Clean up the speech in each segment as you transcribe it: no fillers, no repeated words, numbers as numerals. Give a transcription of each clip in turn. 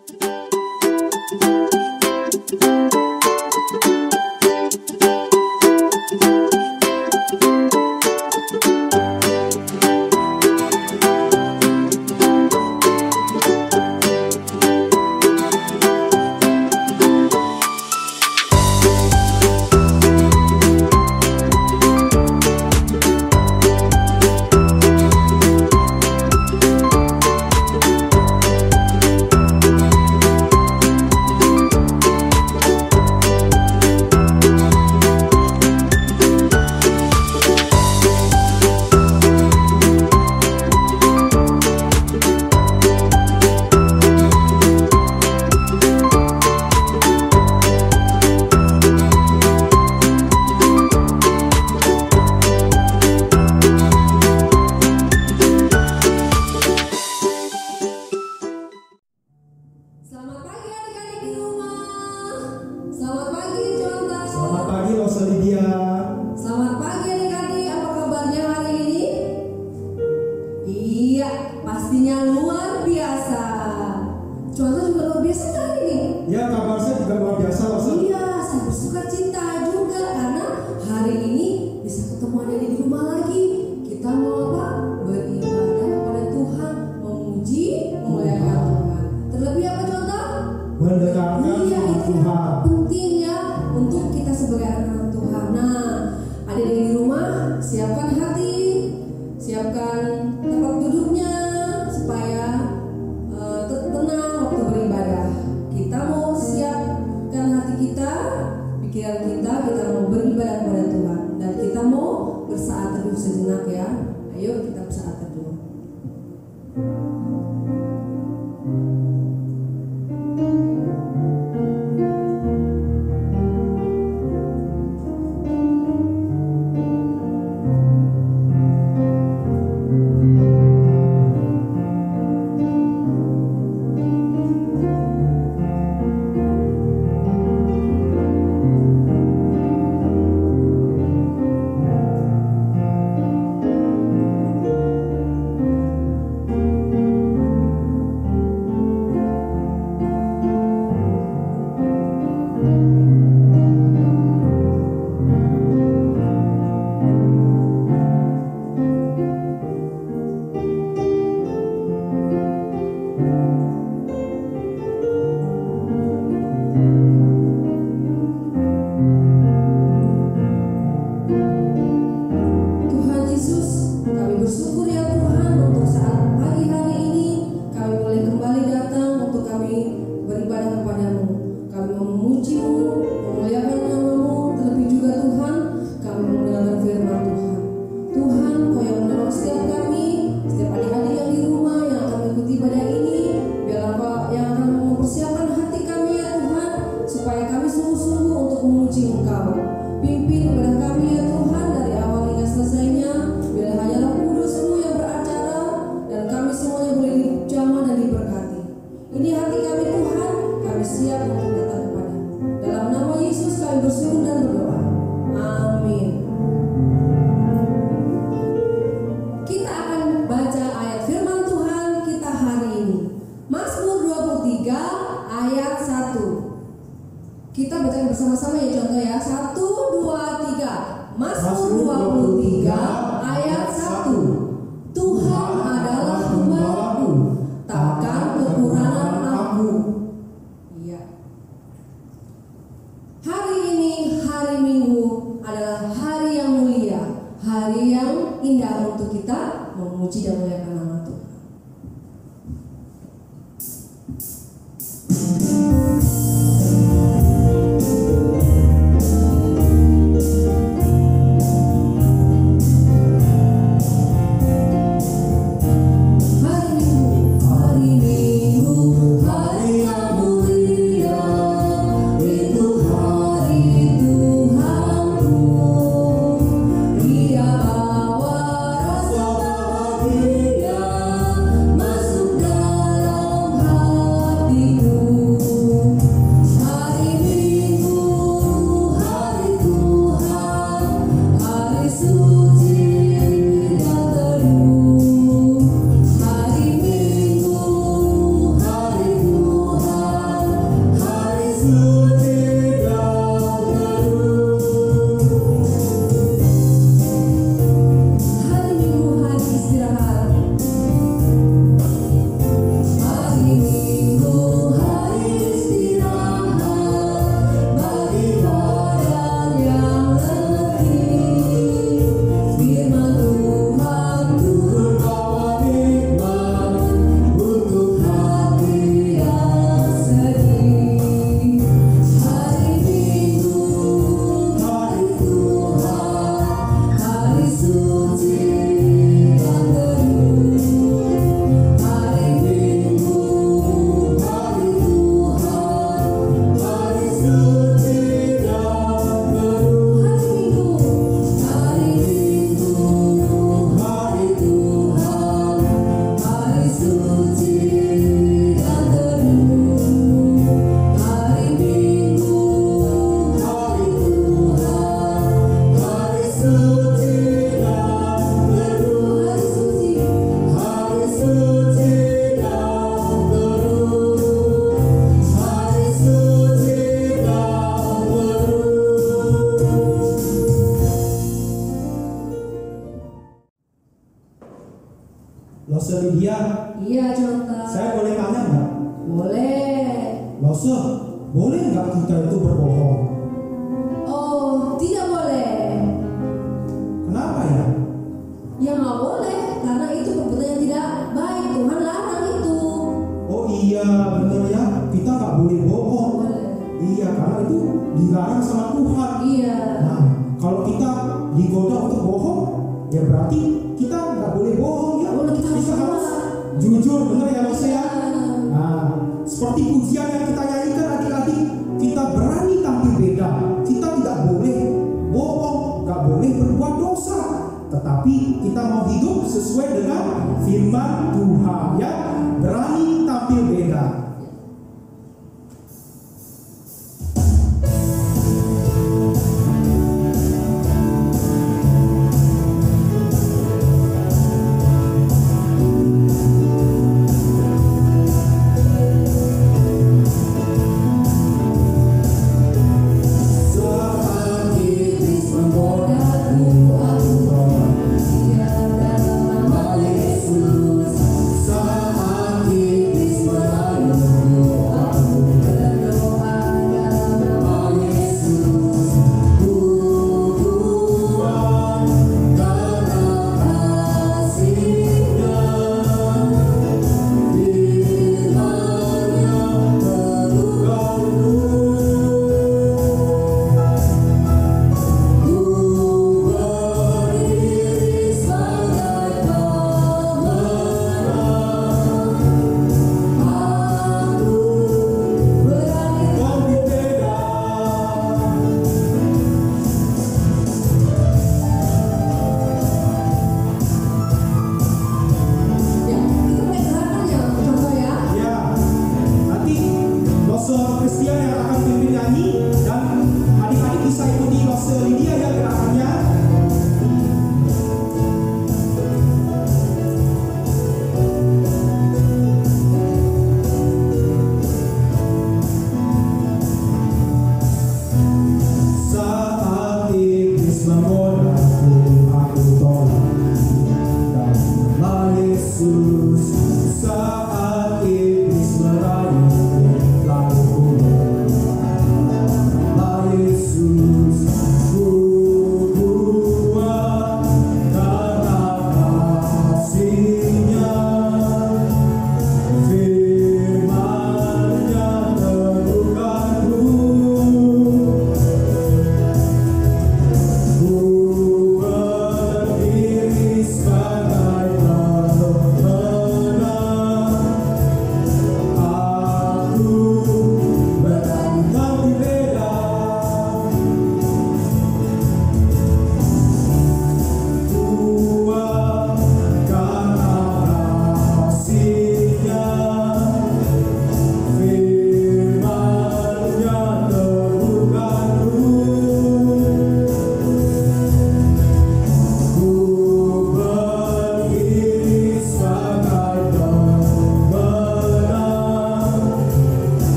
Dia Lose Lydia. Iya, Jonta. Saya boleh tanya nggak? Boleh. Lose, boleh nggak kita itu berbohong? Oh, tidak boleh. Kenapa ya? Ya nggak boleh, karena itu perbuatan yang tidak baik. Tuhan larang itu. Oh iya, benar ya. Kita nggak boleh bohong. Boleh. Iya, karena itu dilarang sama Tuhan. Iya. Nah, kalau kita digoda untuk bohong, ya berarti kita nggak boleh bohong ya. Boleh, kita harus jujur, benar ya Lose ya. Iya. Nah, seperti pujian yang kita nyanyikan adik-adik, kita berani tampil beda. Kita tidak boleh bohong, nggak boleh berbuat dosa, tetapi kita mau hidup sesuai dengan firman Tuhan ya. Berani tampil beda.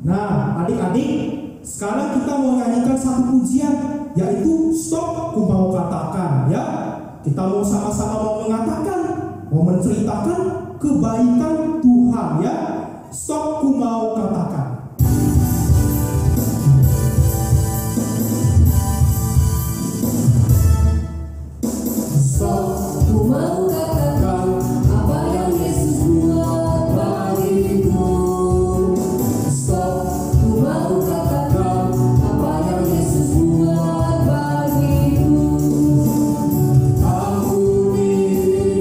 Nah, adik-adik, sekarang kita mau nyanyikan satu pujian, yaitu Stop Ku Mau Katakan ya. Kita mau sama-sama mau mengatakan, mau menceritakan kebaikan Tuhan ya. Stop Ku Mau Katakan. Stop, ku mau katakan apa yang Yesus buat bagiku. Stop, ku mau katakan apa yang Yesus buat bagiku. Ampuni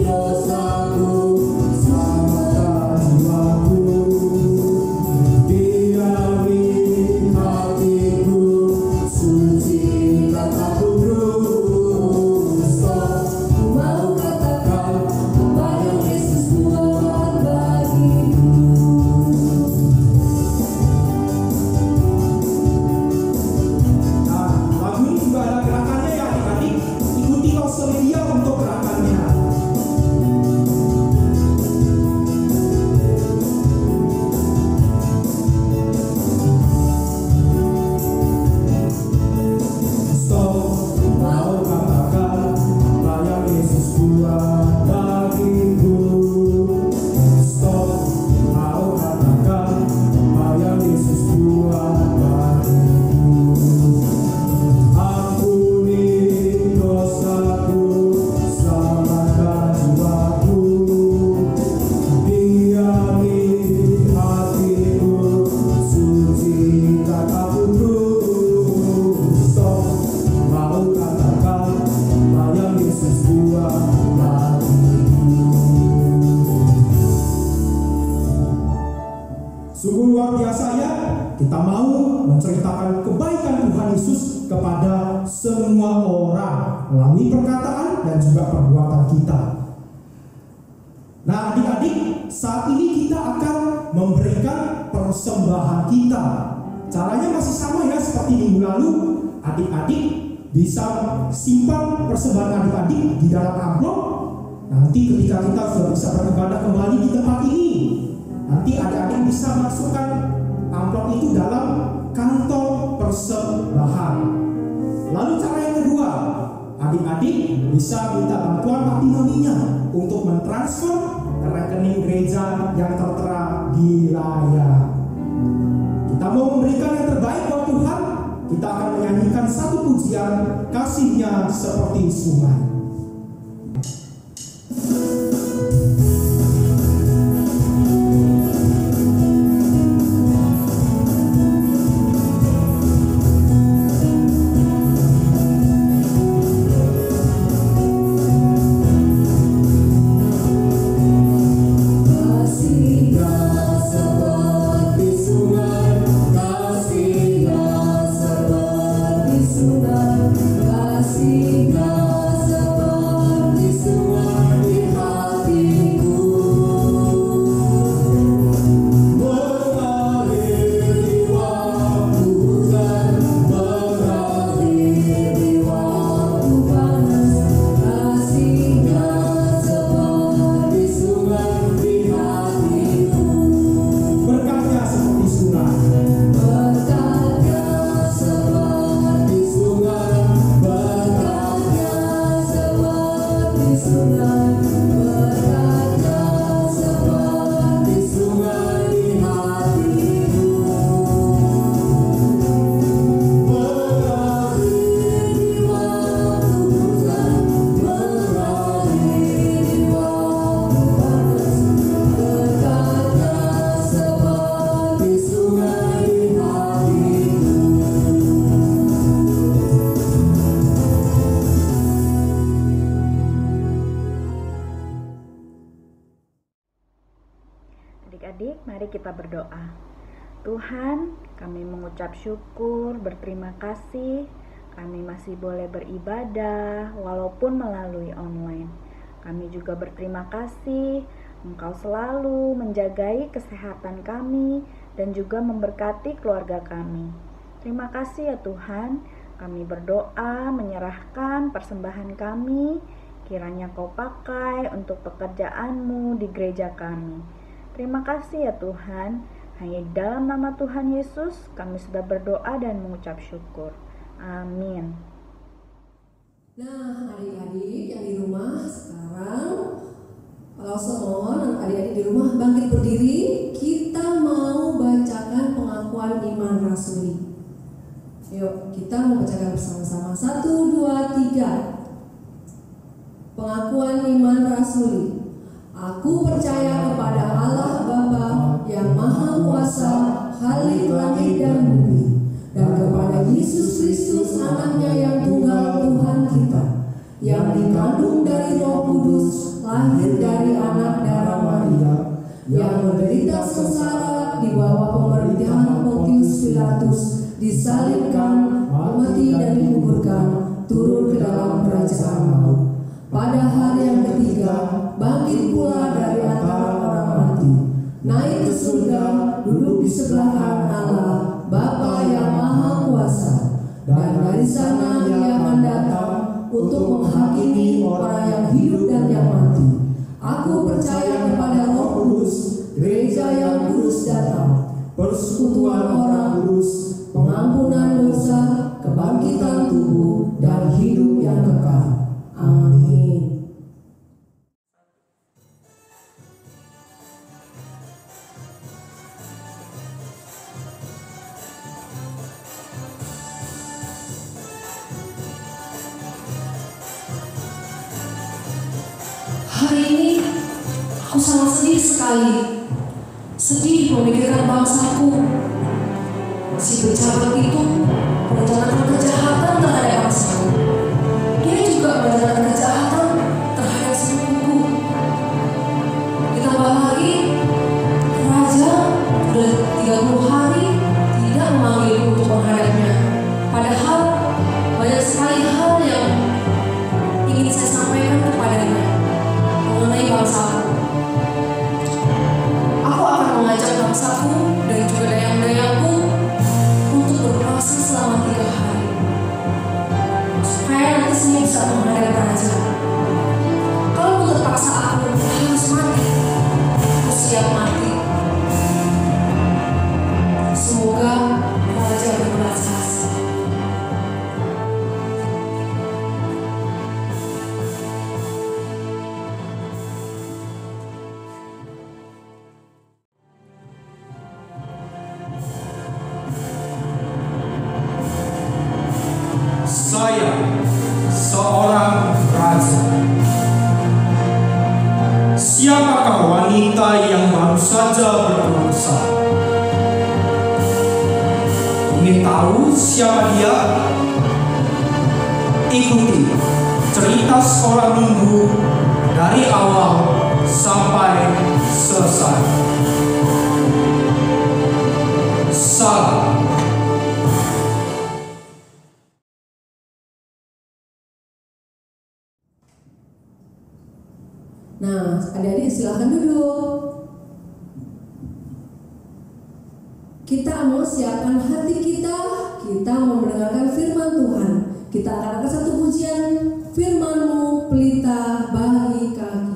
dosaku, selamatkan jiwaku. kepada semua orang melalui perkataan dan juga perbuatan kita. Nah, adik-adik, saat ini kita akan memberikan persembahan kita. Caranya masih sama ya seperti minggu lalu. Adik-adik bisa simpan persembahan adik-adik di dalam amplop. Nanti ketika kita sudah bisa beribadah kembali di tempat ini, nanti adik-adik bisa masukkan amplop itu dalam kantong persembahan. Lalu cara yang kedua, adik-adik bisa minta bantuan Pak Tinoninya untuk mentransfer ke rekening gereja yang tertera di layar. Kita mau memberikan yang terbaik buat Tuhan. Kita akan menyanyikan satu pujian, Kasih-Nya Seperti Sungai. Adik-adik, mari kita berdoa. Tuhan, kami mengucap syukur, berterima kasih. Kami masih boleh beribadah walaupun melalui online. Kami juga berterima kasih Engkau selalu menjagai kesehatan kami dan juga memberkati keluarga kami. Terima kasih ya Tuhan. Kami berdoa menyerahkan persembahan kami, kiranya Kau pakai untuk pekerjaan-Mu di gereja kami. Terima kasih ya Tuhan. Hanya di dalam nama Tuhan Yesus kami sudah berdoa dan mengucap syukur. Amin. Nah, adik-adik yang di rumah sekarang, kalau semua adik-adik di rumah bangkit berdiri, kita mau bacakan pengakuan iman rasuli. Yuk, kita mau bacakan bersama-sama. 1, 2, 3. Pengakuan iman rasuli. Aku percaya kepada Allah Bapa yang Maha Kuasa, Khalik langit dan bumi, dan kepada Yesus Kristus anaknya yang tunggal Tuhan kita, yang dikandung dari Roh Kudus, lahir dari anak darah Maria, yang menderita sengsara di bawah pemerintahan Pontius Pilatus, disalibkan, mati dan dikuburkan, turun ke dalam kerajaan maut. Pada hari yang ketiga, bangkit pula dari antara orang mati, naik ke surga, duduk di sebelah kanan Allah, Bapa yang Maha Kuasa, dan dari sana Ia akan datang untuk menghakimi orang yang hidup dan yang mati. Aku percaya kepada Roh Kudus, gereja yang kudus dan am, persekutuan orang kudus, pengampunan dosa, kebangkitan tubuh, dan hidup yang kekal. Amin. Hari ini aku sangat sedih sekali. Sedih memikirkan bangsaku. Si pejabat itu merencanakan kejahatan terhadap bangsaku. Dia juga merencanakan kejahatan terhadap sepupuku. Ditambah lagi, raja sudah 30 hari tidak memanggilku untuk menghadapnya. Padahal banyak sekali hal yang ingin saya sampaikan kepadanya mengenai bangsaku. Aku akan mengajak bangsaku dan juga dayang-dayangku untuk berpuasa selama 3 hari, supaya nanti saya bisa menghadap raja. Kalau terpaksa aku harus mati, aku siap mati. Semoga raja berbelas kasih. Saya seorang raja. Siapakah wanita yang baru saja berpuasa? Ingin tahu siapa dia? Ikuti cerita sekolah minggu dari awal sampai selesai. Salam. Nah, adik-adik silahkan duduk. Kita mau siapkan hati kita mau mendengarkan firman Tuhan. Kita akan ada satu pujian, firman-Mu pelita bagi kaki.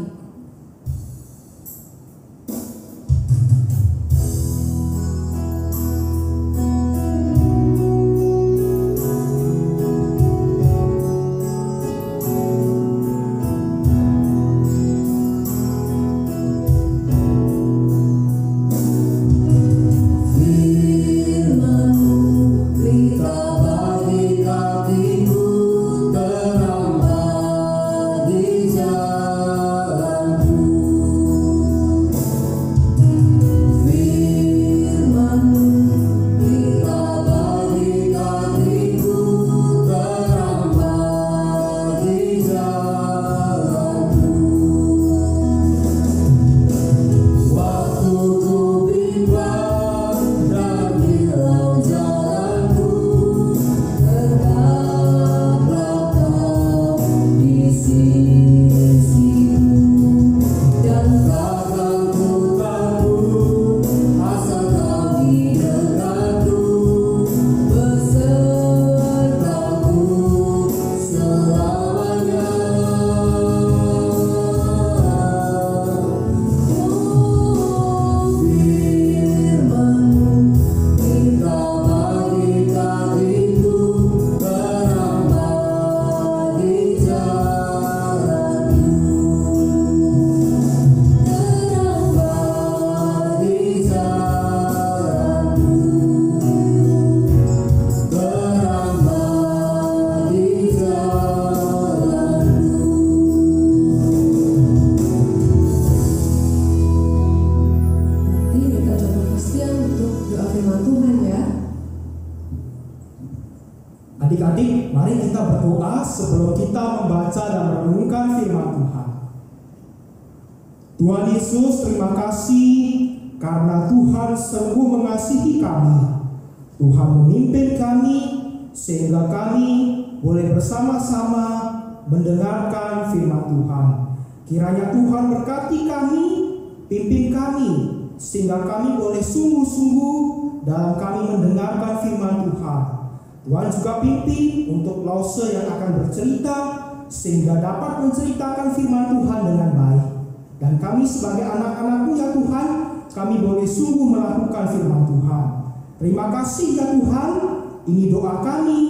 Adik-adik, mari kita berdoa sebelum kita membaca dan merenungkan firman Tuhan. Tuhan Yesus, terima kasih karena Tuhan sungguh mengasihi kami. Tuhan memimpin kami sehingga kami boleh bersama-sama mendengarkan firman Tuhan. Kiranya Tuhan berkati kami, pimpin kami, sehingga kami boleh sungguh-sungguh dalam kami mendengarkan firman Tuhan. Tuhan juga pimpin untuk Lause yang akan bercerita, sehingga dapat menceritakan firman Tuhan dengan baik. Dan kami sebagai anak-anak-Mu ya Tuhan, kami boleh sungguh melakukan firman Tuhan. Terima kasih ya Tuhan, ini doa kami,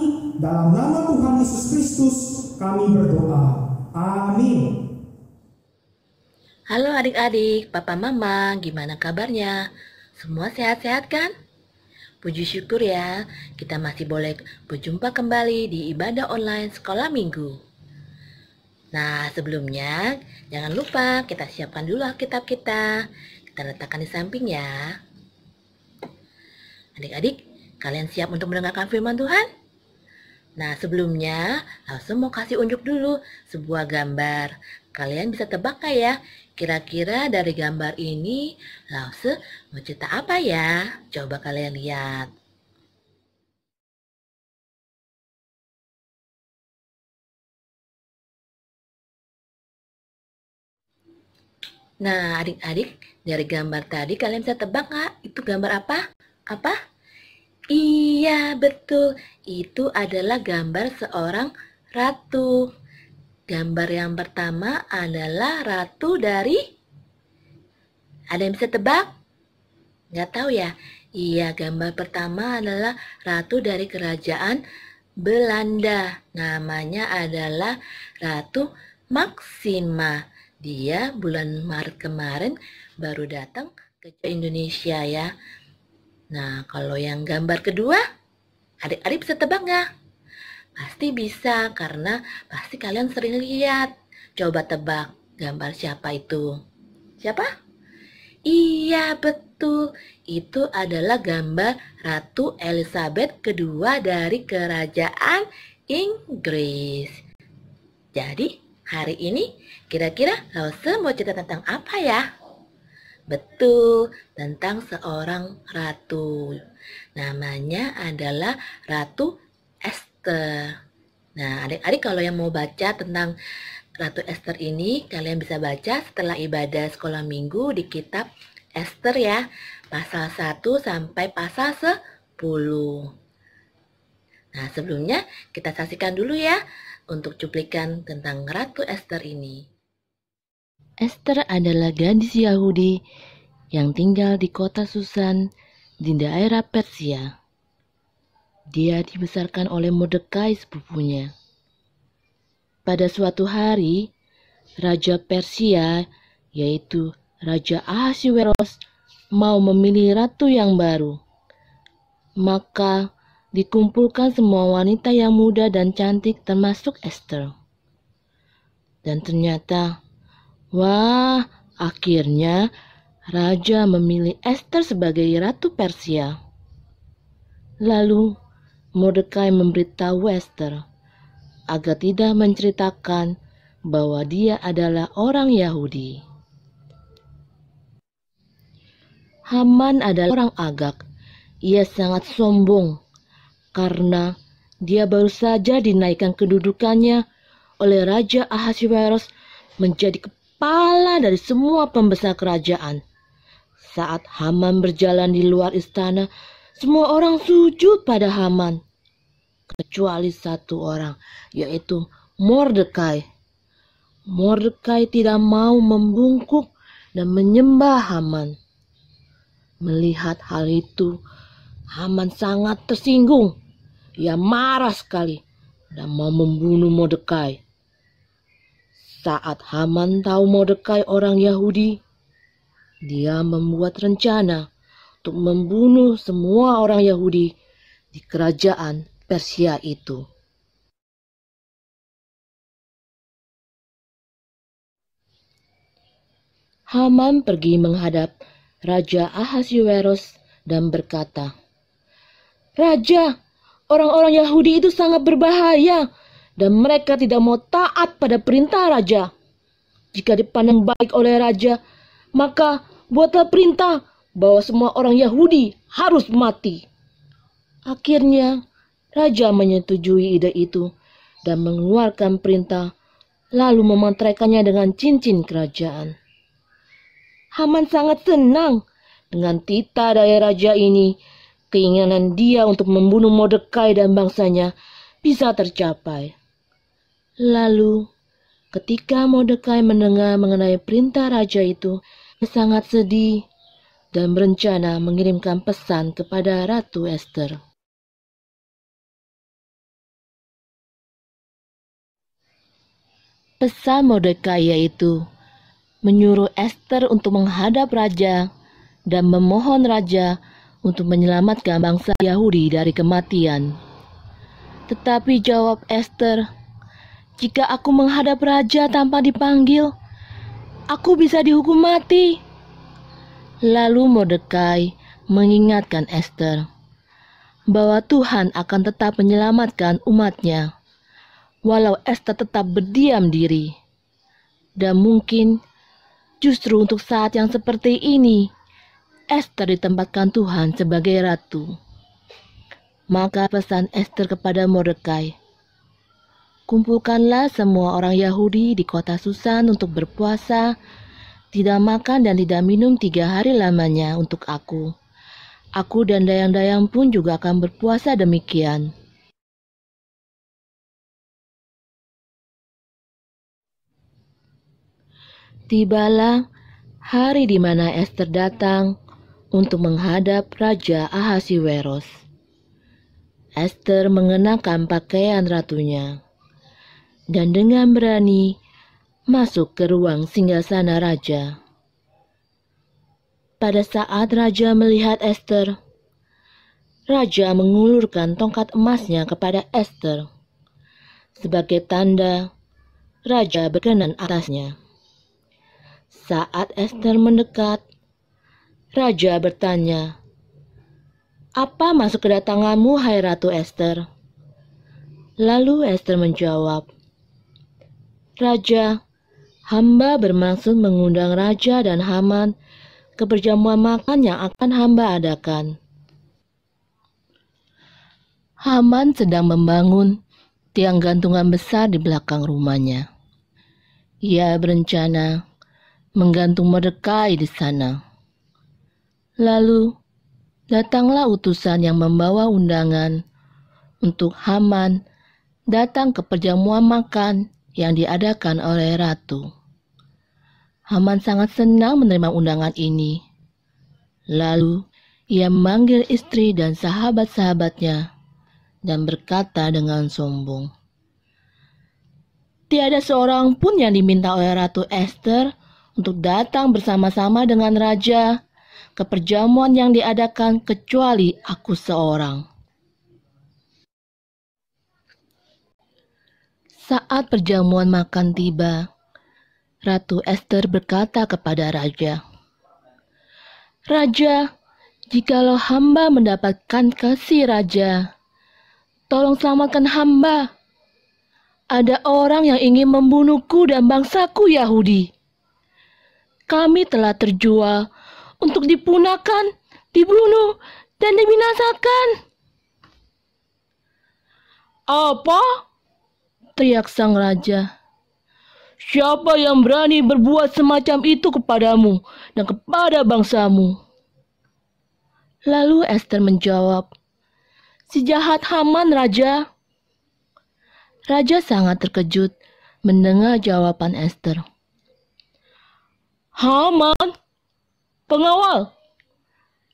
dalam nama Tuhan Yesus Kristus kami berdoa. Amin. Halo adik-adik, papa mama, gimana kabarnya? Semua sehat-sehat kan? Puji syukur ya, kita masih boleh berjumpa kembali di ibadah online sekolah minggu. Nah, sebelumnya jangan lupa kita siapkan dulu Alkitab kita. Kita letakkan di samping ya. Adik-adik, kalian siap untuk mendengarkan firman Tuhan? Nah, sebelumnya langsung mau kasih unjuk dulu sebuah gambar. Kalian bisa tebak gak ya? Kira-kira dari gambar ini Lause mau cerita apa ya? Coba kalian lihat. Nah, adik-adik, dari gambar tadi kalian bisa tebak nggak? Itu gambar apa? Apa? Iya, betul. Itu adalah gambar seorang ratu. Gambar yang pertama adalah ratu dari... Ada yang bisa tebak? Nggak tahu ya? Iya, gambar pertama adalah ratu dari kerajaan Belanda. Namanya adalah Ratu Maxima. Dia bulan Maret kemarin baru datang ke Indonesia ya. Nah, kalau yang gambar kedua, adik-adik bisa tebak nggak? Pasti bisa, karena pasti kalian sering lihat. Coba tebak gambar siapa itu? Siapa? Iya, betul. Itu adalah gambar Ratu Elizabeth kedua dari kerajaan Inggris. Jadi, hari ini kira-kira Lause mau cerita tentang apa ya? Betul, tentang seorang ratu. Namanya adalah Ratu Esther. Nah, adik-adik kalau yang mau baca tentang Ratu Esther ini, kalian bisa baca setelah ibadah sekolah minggu di kitab Esther ya, pasal 1 sampai pasal 10. Nah, sebelumnya kita saksikan dulu ya untuk cuplikan tentang Ratu Esther ini. Esther adalah gadis Yahudi yang tinggal di kota Susan di daerah Persia. Dia dibesarkan oleh Mordekai sepupunya. Pada suatu hari, Raja Persia, yaitu Raja Ahasuerus, mau memilih ratu yang baru. Maka dikumpulkan semua wanita yang muda dan cantik termasuk Esther. Dan ternyata, wah, akhirnya Raja memilih Esther sebagai Ratu Persia. Lalu Mordekai memberitahu Esther agar tidak menceritakan bahwa dia adalah orang Yahudi. Haman adalah orang Agag. Ia sangat sombong karena dia baru saja dinaikkan kedudukannya oleh Raja Ahasuerus menjadi kepala dari semua pembesar kerajaan. Saat Haman berjalan di luar istana, semua orang sujud pada Haman, kecuali satu orang, yaitu Mordekai. Mordekai tidak mau membungkuk dan menyembah Haman. Melihat hal itu, Haman sangat tersinggung. Ia marah sekali dan mau membunuh Mordekai. Saat Haman tahu Mordekai orang Yahudi, dia membuat rencana untuk membunuh semua orang Yahudi di kerajaan Persia itu. Haman pergi menghadap Raja Ahasuerus dan berkata, "Raja, orang-orang Yahudi itu sangat berbahaya dan mereka tidak mau taat pada perintah Raja. Jika dipandang baik oleh Raja, maka buatlah perintah bahwa semua orang Yahudi harus mati." Akhirnya, Raja menyetujui ide itu dan mengeluarkan perintah, lalu memantraikannya dengan cincin kerajaan. Haman sangat senang dengan titah dari raja ini. Keinginan dia untuk membunuh Mordekai dan bangsanya bisa tercapai. Lalu, ketika Mordekai mendengar mengenai perintah raja itu, dia sangat sedih dan berencana mengirimkan pesan kepada Ratu Esther. Pesan Mordekai yaitu menyuruh Esther untuk menghadap raja dan memohon raja untuk menyelamatkan bangsa Yahudi dari kematian. Tetapi jawab Esther, "Jika aku menghadap raja tanpa dipanggil, aku bisa dihukum mati." Lalu Mordekai mengingatkan Esther bahwa Tuhan akan tetap menyelamatkan umatnya, walau Esther tetap berdiam diri. Dan mungkin justru untuk saat yang seperti ini, Esther ditempatkan Tuhan sebagai ratu. Maka pesan Esther kepada Mordekai, "Kumpulkanlah semua orang Yahudi di kota Susan untuk berpuasa tidak makan dan tidak minum 3 hari lamanya untuk aku. Aku dan dayang-dayang pun juga akan berpuasa demikian. Tibalah hari di mana Ester datang untuk menghadap Raja Ahasiweros. Ester mengenakan pakaian ratunya dan dengan berani masuk ke ruang singgasana raja. Pada saat raja melihat Ester, raja mengulurkan tongkat emasnya kepada Ester. Sebagai tanda, raja berkenan atasnya. Saat Ester mendekat, raja bertanya, "Apa maksud kedatanganmu, hai Ratu Ester?" Lalu Ester menjawab, "Raja, hamba bermaksud mengundang raja dan Haman ke perjamuan makan yang akan hamba adakan." Haman sedang membangun tiang gantungan besar di belakang rumahnya. Ia berencana menggantung Mordekai di sana. Lalu datanglah utusan yang membawa undangan untuk Haman datang ke perjamuan makan yang diadakan oleh ratu. Haman sangat senang menerima undangan ini. Lalu ia memanggil istri dan sahabat-sahabatnya dan berkata dengan sombong, "Tiada seorang pun yang diminta oleh Ratu Ester untuk datang bersama-sama dengan raja ke perjamuan yang diadakan kecuali aku seorang." Saat perjamuan makan tiba, Ratu Ester berkata kepada raja, "Raja, jikalau hamba mendapatkan kasih raja, tolong selamatkan hamba. Ada orang yang ingin membunuhku dan bangsaku Yahudi. Kami telah terjual untuk dipunahkan, dibunuh, dan dibinasakan." "Apa?" teriak sang raja. "Siapa yang berani berbuat semacam itu kepadamu dan kepada bangsamu?" Lalu Ester menjawab, "Si jahat Haman, Raja." Raja sangat terkejut mendengar jawaban Ester. "Haman, pengawal,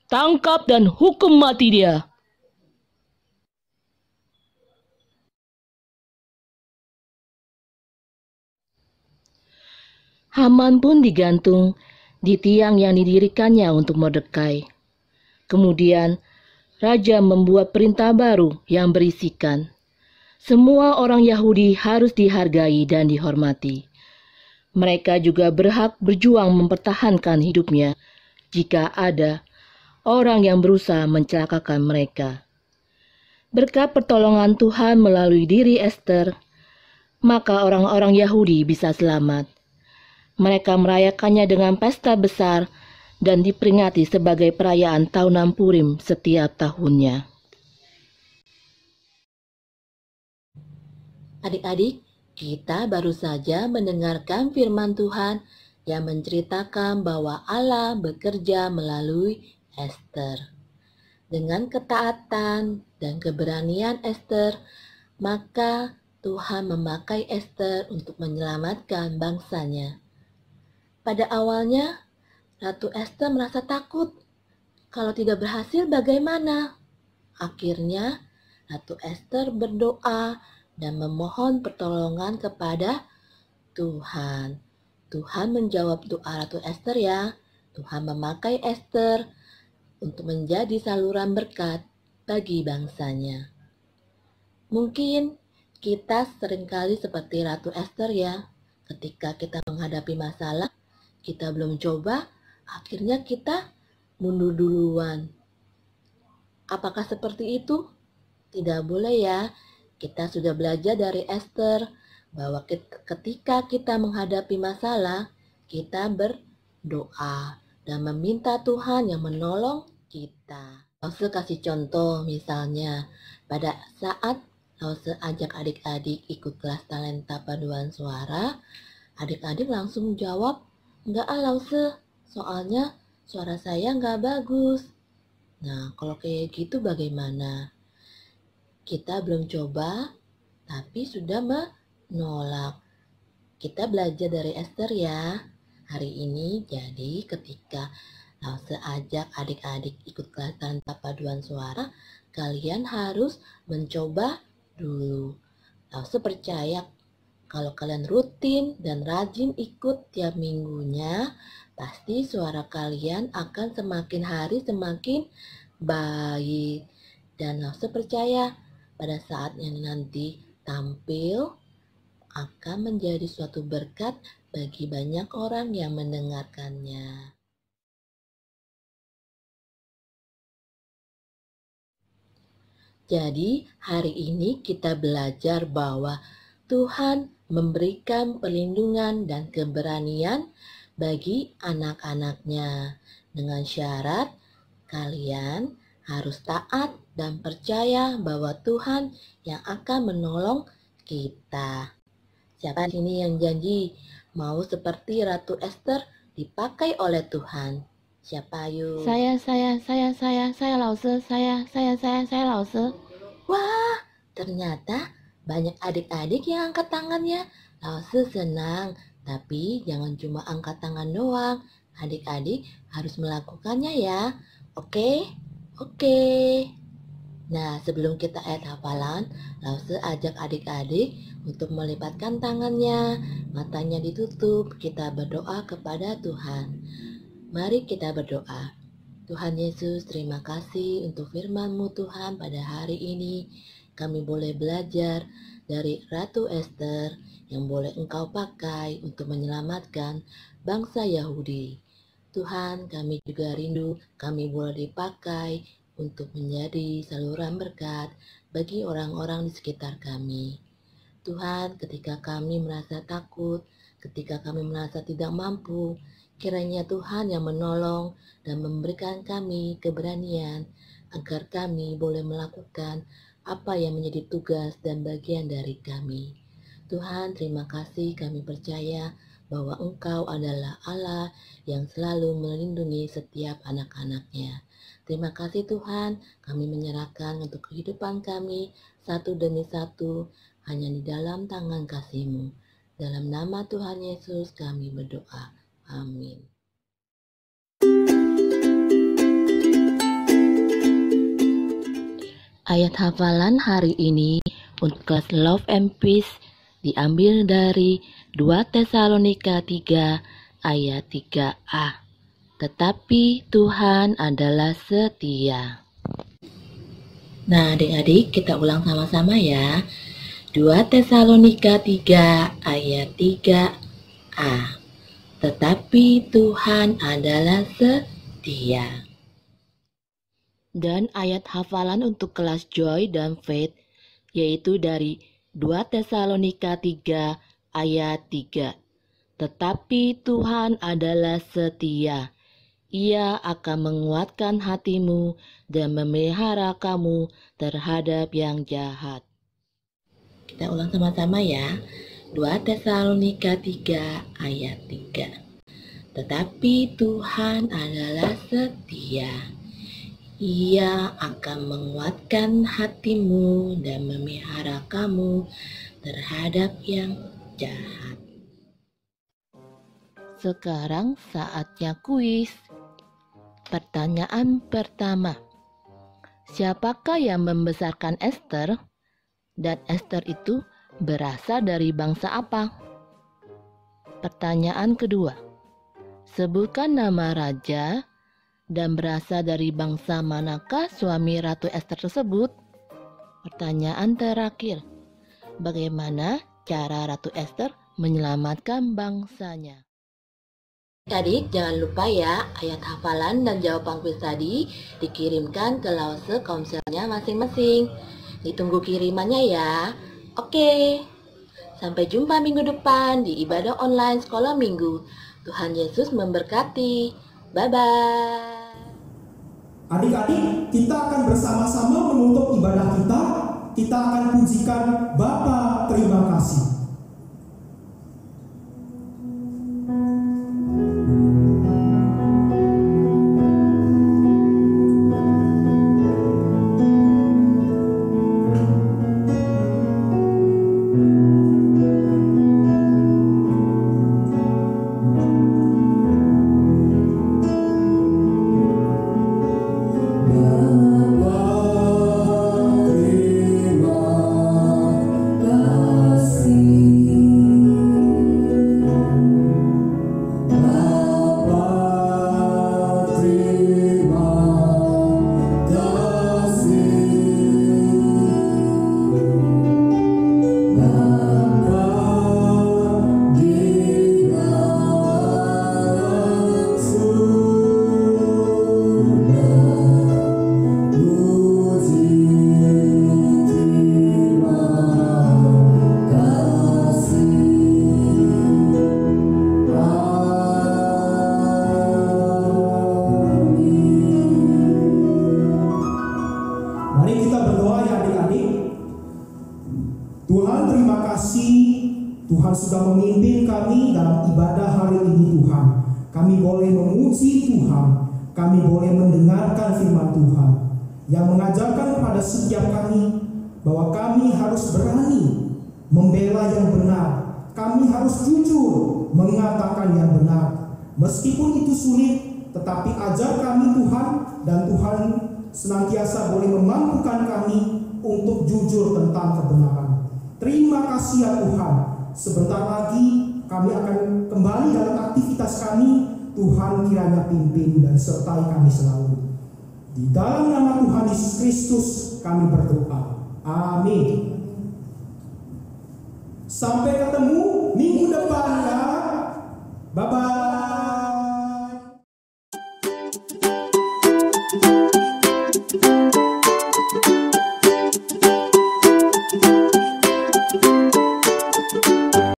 tangkap dan hukum mati dia." Haman pun digantung di tiang yang didirikannya untuk Mordekai. Kemudian raja membuat perintah baru yang berisikan, semua orang Yahudi harus dihargai dan dihormati. Mereka juga berhak berjuang mempertahankan hidupnya jika ada orang yang berusaha mencelakakan mereka. Berkat pertolongan Tuhan melalui diri Ester, maka orang-orang Yahudi bisa selamat. Mereka merayakannya dengan pesta besar dan diperingati sebagai perayaan tahunan Purim setiap tahunnya. Adik-adik, kita baru saja mendengarkan firman Tuhan yang menceritakan bahwa Allah bekerja melalui Ester. Dengan ketaatan dan keberanian Ester, maka Tuhan memakai Ester untuk menyelamatkan bangsanya. Pada awalnya, Ratu Ester merasa takut. Kalau tidak berhasil bagaimana? Akhirnya, Ratu Ester berdoa dan memohon pertolongan kepada Tuhan. Tuhan menjawab doa Ratu Ester ya. Tuhan memakai Ester untuk menjadi saluran berkat bagi bangsanya. Mungkin kita seringkali seperti Ratu Ester ya. Ketika kita menghadapi masalah, kita belum coba, akhirnya kita mundur duluan. Apakah seperti itu? Tidak boleh ya. Kita sudah belajar dari Ester bahwa ketika kita menghadapi masalah, kita berdoa dan meminta Tuhan yang menolong kita. Lause kasih contoh, misalnya pada saat Lause ajak adik-adik ikut kelas talenta paduan suara, adik-adik langsung jawab, Enggak ah Lause, soalnya suara saya nggak bagus. Nah, kalau kayak gitu bagaimana? Kita belum coba, tapi sudah menolak. Kita belajar dari Esther ya. Hari ini jadi ketika Lause ajak adik-adik ikut kelas tanpa paduan suara, kalian harus mencoba dulu. Lause percaya kalau kalian rutin dan rajin ikut tiap minggunya, pasti suara kalian akan semakin hari semakin baik. Dan Lause percaya pada saatnya nanti tampil akan menjadi suatu berkat bagi banyak orang yang mendengarkannya. Jadi hari ini kita belajar bahwa Tuhan memberikan perlindungan dan keberanian bagi anak-anaknya dengan syarat kalian harus taat dan percaya bahwa Tuhan yang akan menolong kita. Siapa di sini yang janji mau seperti Ratu Esther dipakai oleh Tuhan? Siapa yuk? Saya Lause, saya Lause. Wah, ternyata banyak adik-adik yang angkat tangannya. Lause senang, tapi jangan cuma angkat tangan doang. Adik-adik harus melakukannya ya. Oke. Nah, sebelum kita ayat hafalan, Lause ajak adik-adik untuk melipatkan tangannya, matanya ditutup, kita berdoa kepada Tuhan. Mari kita berdoa. Tuhan Yesus, terima kasih untuk firman-Mu Tuhan pada hari ini. Kami boleh belajar dari Ratu Esther yang boleh Engkau pakai untuk menyelamatkan bangsa Yahudi. Tuhan, kami juga rindu kami boleh dipakai untuk menjadi saluran berkat bagi orang-orang di sekitar kami. Tuhan, ketika kami merasa takut, ketika kami merasa tidak mampu, kiranya Tuhan yang menolong dan memberikan kami keberanian agar kami boleh melakukan apa yang menjadi tugas dan bagian dari kami. Tuhan, terima kasih, kami percaya bahwa Engkau adalah Allah yang selalu melindungi setiap anak-anak-Nya. Terima kasih Tuhan, kami menyerahkan untuk kehidupan kami satu demi satu hanya di dalam tangan kasih-Mu. Dalam nama Tuhan Yesus kami berdoa. Amin. Ayat hafalan hari ini untuk kelas Love and Peace diambil dari 2 Tesalonika 3 ayat 3a. Tetapi Tuhan adalah setia. Nah adik-adik, kita ulang sama-sama ya. 2 Tesalonika 3 ayat 3a. Tetapi Tuhan adalah setia. Dan ayat hafalan untuk kelas Joy dan Faith yaitu dari 2 Tesalonika 3 ayat 3. Tetapi Tuhan adalah setia. Ia akan menguatkan hatimu dan memelihara kamu terhadap yang jahat. Kita ulang sama-sama ya. 2 Tesalonika 3 ayat 3. Tetapi Tuhan adalah setia. Ia akan menguatkan hatimu dan memelihara kamu terhadap yang jahat. Sekarang saatnya kuis. Pertanyaan pertama. Siapakah yang membesarkan Esther? Dan Esther itu berasal dari bangsa apa? Pertanyaan kedua. Sebutkan nama raja dan berasal dari bangsa manakah suami Ratu Esther tersebut? Pertanyaan terakhir. Bagaimana cara Ratu Esther menyelamatkan bangsanya? Adik, jangan lupa ya, ayat hafalan dan jawaban kuis tadi dikirimkan ke Lause komselnya masing-masing. Ditunggu kirimannya ya. Oke. Sampai jumpa minggu depan di ibadah online sekolah minggu. Tuhan Yesus memberkati. Bye-bye. Adik-adik, kita akan bersama-sama menutup ibadah kita. Kita akan pujikan Bapa, terima kasih. kasih Tuhan sudah memimpin kami dalam ibadah hari ini Tuhan. Kami boleh memuji Tuhan, kami boleh mendengarkan firman Tuhan yang mengajarkan kepada setiap kami bahwa kami harus berani membela yang benar. Kami harus jujur mengatakan yang benar. Meskipun itu sulit, tetapi ajar kami Tuhan, dan Tuhan senantiasa boleh memampukan kami untuk jujur tentang kebenaran. Terima kasih ya Tuhan. Sebentar lagi kami akan kembali dalam aktivitas kami. Tuhan kiranya pimpin dan sertai kami selalu. Di dalam nama Tuhan Yesus Kristus kami berdoa. Amin. Sampai ketemu minggu depan ya. Bye-bye.